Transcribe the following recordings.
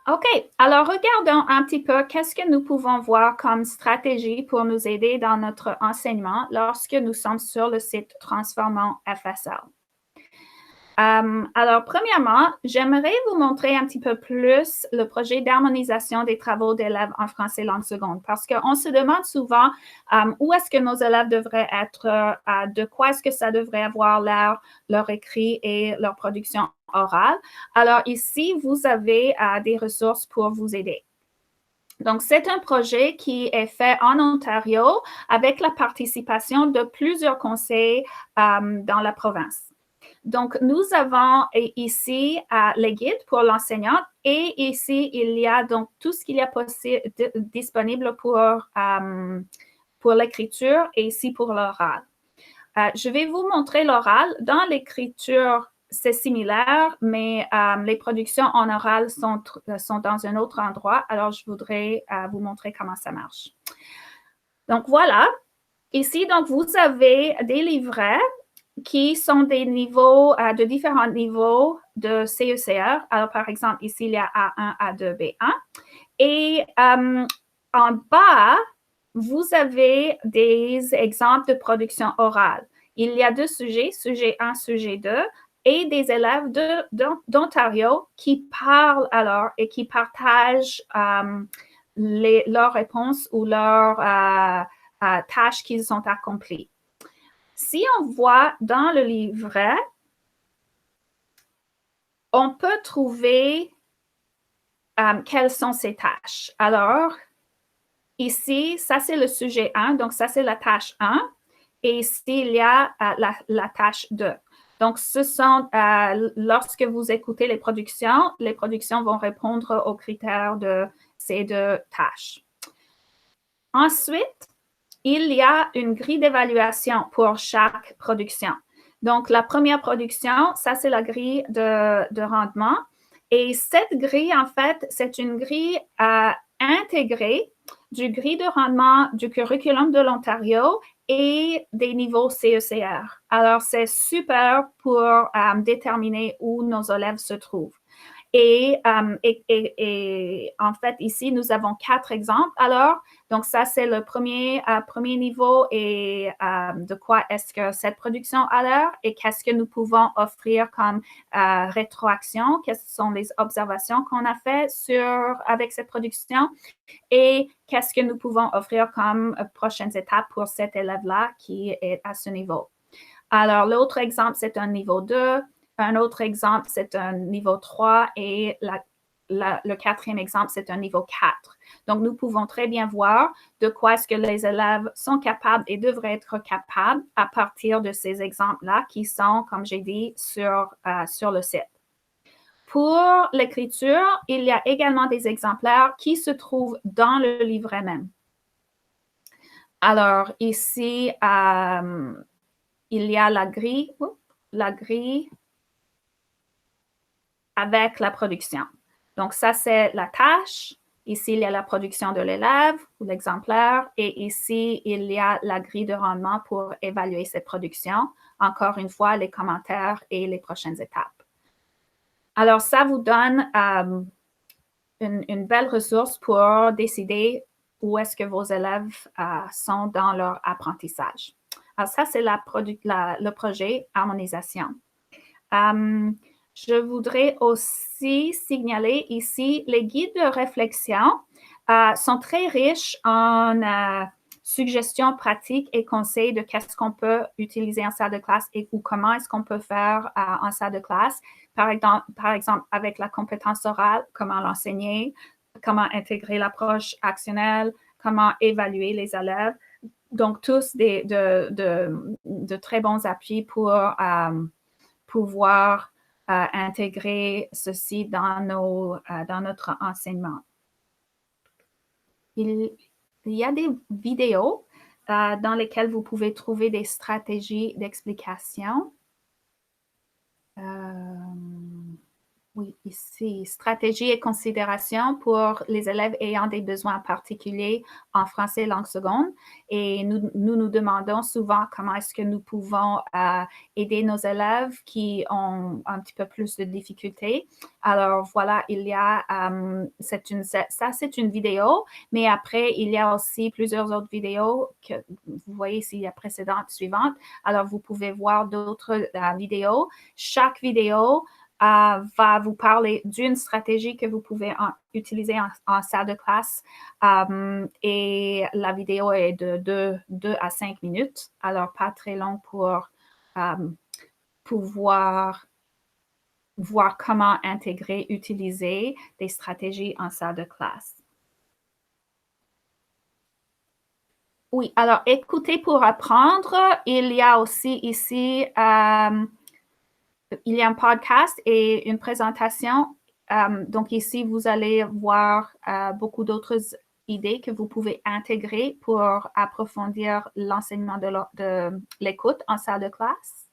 OK, alors regardons un petit peu qu'est-ce que nous pouvons voir comme stratégie pour nous aider dans notre enseignement lorsque nous sommes sur le site Transformons FSL. Alors, premièrement, j'aimerais vous montrer un petit peu plus le projet d'harmonisation des travaux d'élèves en français langue seconde parce qu'on se demande souvent où est-ce que nos élèves devraient être, de quoi est-ce que ça devrait avoir l'air, leur écrit et leur production orale. Alors, ici, vous avez des ressources pour vous aider. Donc, c'est un projet qui est fait en Ontario avec la participation de plusieurs conseils dans la province. Donc, nous avons ici les guides pour l'enseignante et ici, il y a donc tout ce qu'il y a disponible pour l'écriture et ici pour l'oral. Je vais vous montrer l'oral. Dans l'écriture, c'est similaire, mais les productions en oral sont dans un autre endroit. Alors, je voudrais vous montrer comment ça marche. Donc, voilà. Ici, donc, vous avez des livrets qui sont des niveaux, de différents niveaux de CECR. Alors, par exemple, ici, il y a A1, A2, B1. Et en bas, vous avez des exemples de production orale. Il y a deux sujets, sujet 1, sujet 2, et des élèves d'Ontario qui parlent alors et qui partagent leurs réponses ou leurs tâches qu'ils ont accomplies. Si on voit dans le livret, on peut trouver quelles sont ces tâches. Alors, ici, ça c'est le sujet 1, donc ça c'est la tâche 1. Et ici, il y a la tâche 2. Donc, ce sont, lorsque vous écoutez les productions vont répondre aux critères de ces deux tâches. Ensuite, il y a une grille d'évaluation pour chaque production. Donc, la première production, ça, c'est la grille de rendement. Et cette grille, en fait, c'est une grille intégrée du grille de rendement du curriculum de l'Ontario et des niveaux CECR. Alors, c'est super pour déterminer où nos élèves se trouvent. Et en fait, ici, nous avons 4 exemples. Alors, donc ça, c'est le premier niveau et de quoi est-ce que cette production a l'air et qu'est-ce que nous pouvons offrir comme rétroaction, quelles sont les observations qu'on a faites avec cette production et qu'est-ce que nous pouvons offrir comme prochaines étapes pour cet élève-là qui est à ce niveau. Alors, l'autre exemple, c'est un niveau 2. Un autre exemple, c'est un niveau 3 et le quatrième exemple, c'est un niveau 4. Donc, nous pouvons très bien voir de quoi est-ce que les élèves sont capables et devraient être capables à partir de ces exemples-là qui sont, comme j'ai dit, sur le site. Pour l'écriture, il y a également des exemplaires qui se trouvent dans le livret même. Alors, ici, il y a la grille avec la production. Donc, ça, c'est la tâche. Ici, il y a la production de l'élève ou l'exemplaire. Et ici, il y a la grille de rendement pour évaluer cette production. Encore une fois, les commentaires et les prochaines étapes. Alors, ça vous donne une belle ressource pour décider où est-ce que vos élèves sont dans leur apprentissage. Alors, ça, c'est le projet harmonisation. Je voudrais aussi signaler ici, les guides de réflexion sont très riches en suggestions pratiques et conseils de qu'est-ce qu'on peut utiliser en salle de classe et ou comment est-ce qu'on peut faire en salle de classe. Par exemple, avec la compétence orale, comment l'enseigner, comment intégrer l'approche actionnelle, comment évaluer les élèves. Donc, tous de très bons appuis pour pouvoir intégrer ceci dans notre enseignement. Il y a des vidéos dans lesquelles vous pouvez trouver des stratégies d'explication. Oui, Oui, ici, stratégie et considération pour les élèves ayant des besoins particuliers en français langue seconde. Et nous demandons souvent comment est-ce que nous pouvons aider nos élèves qui ont un petit peu plus de difficultés. Alors voilà, il y a, c'est une vidéo, mais après, il y a aussi plusieurs autres vidéos que vous voyez ici, la précédente, suivante. Alors, vous pouvez voir d'autres vidéos. Chaque vidéo va vous parler d'une stratégie que vous pouvez utiliser en salle de classe. Et la vidéo est de 2 à 5 minutes, alors pas très long pour pouvoir voir comment intégrer, utiliser des stratégies en salle de classe. Oui, alors écouter pour apprendre, il y a aussi ici il y a un podcast et une présentation. Donc ici, vous allez voir beaucoup d'autres idées que vous pouvez intégrer pour approfondir l'enseignement de l'écoute en salle de classe.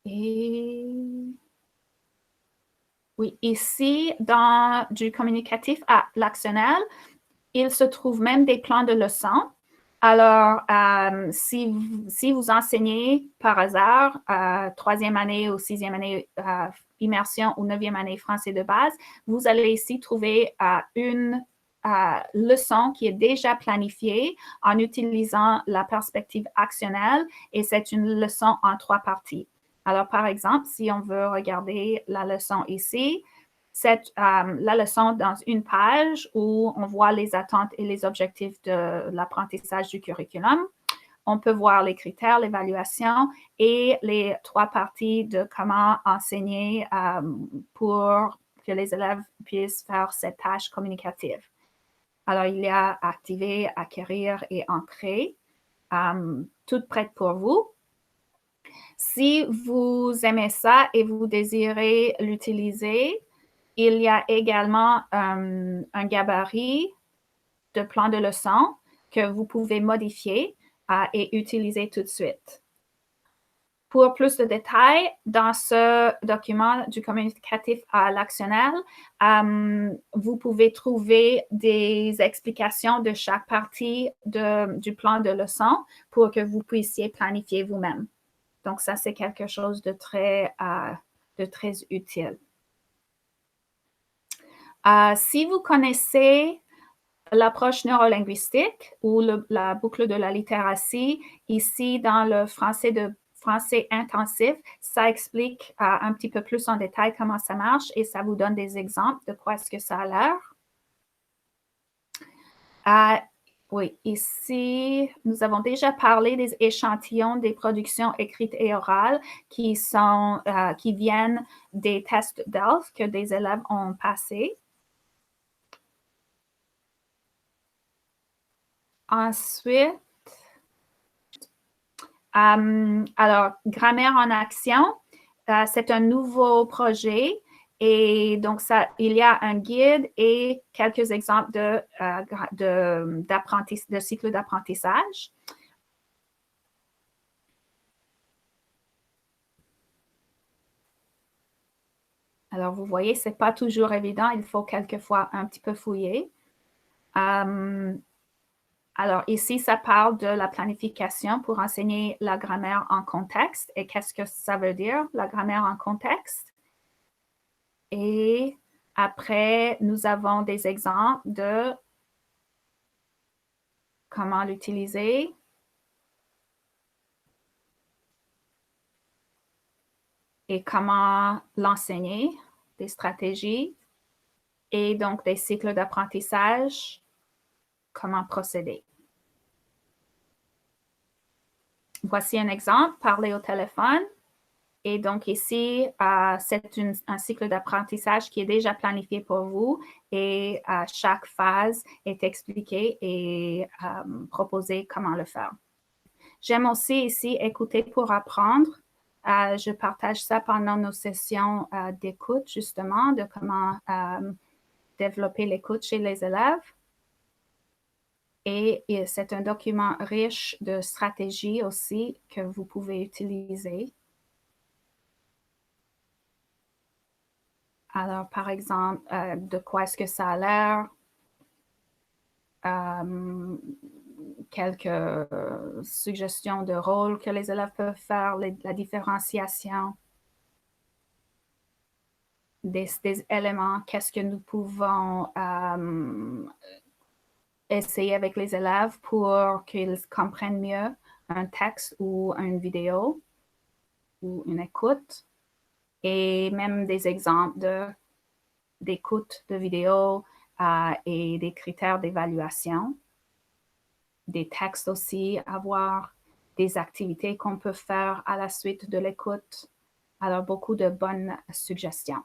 Et oui, ici, dans du communicatif à l'actionnel, il se trouve même des plans de leçons. Alors, si vous enseignez par hasard troisième année ou sixième année immersion ou neuvième année français de base, vous allez ici trouver une leçon qui est déjà planifiée en utilisant la perspective actionnelle et c'est une leçon en 3 parties. Alors, par exemple, si on veut regarder la leçon ici, c'est la leçon dans une page où on voit les attentes et les objectifs de l'apprentissage du curriculum. On peut voir les critères, l'évaluation et les 3 parties de comment enseigner pour que les élèves puissent faire cette tâche communicative. Alors, il y a activer, acquérir et ancrer, toutes prêtes pour vous. Si vous aimez ça et vous désirez l'utiliser, il y a également un gabarit de plan de leçon que vous pouvez modifier et utiliser tout de suite. Pour plus de détails, dans ce document du communicatif à l'actionnel, vous pouvez trouver des explications de chaque partie du plan de leçon pour que vous puissiez planifier vous-même. Donc, ça, c'est quelque chose de très utile. Si vous connaissez l'approche neurolinguistique ou la boucle de la littératie, ici dans le français intensif, ça explique un petit peu plus en détail comment ça marche et ça vous donne des exemples de quoi est-ce que ça a l'air. Oui, ici, nous avons déjà parlé des échantillons des productions écrites et orales qui viennent des tests DELF que des élèves ont passés. Ensuite, alors, Grammaire en action, c'est un nouveau projet et donc il y a un guide et quelques exemples de cycle d'apprentissage. Alors, vous voyez, ce n'est pas toujours évident, il faut quelquefois un petit peu fouiller. Alors, ici, ça parle de la planification pour enseigner la grammaire en contexte. Et qu'est-ce que ça veut dire, la grammaire en contexte? Et après, nous avons des exemples de comment l'utiliser. Et comment l'enseigner, des stratégies et donc des cycles d'apprentissage, comment procéder. Voici un exemple, parler au téléphone. Et donc ici, c'est un cycle d'apprentissage qui est déjà planifié pour vous et chaque phase est expliquée et proposée comment le faire. J'aime aussi ici écouter pour apprendre. Je partage ça pendant nos sessions d'écoute, justement, de comment développer l'écoute chez les élèves. Et c'est un document riche de stratégies aussi que vous pouvez utiliser. Alors, par exemple, de quoi est-ce que ça a l'air? Quelques suggestions de rôle que les élèves peuvent faire, la différenciation des éléments, qu'est-ce que nous pouvons essayer avec les élèves pour qu'ils comprennent mieux un texte ou une vidéo ou une écoute, et même des exemples d'écoute de vidéos et des critères d'évaluation, des textes aussi à voir, des activités qu'on peut faire à la suite de l'écoute. Alors, beaucoup de bonnes suggestions.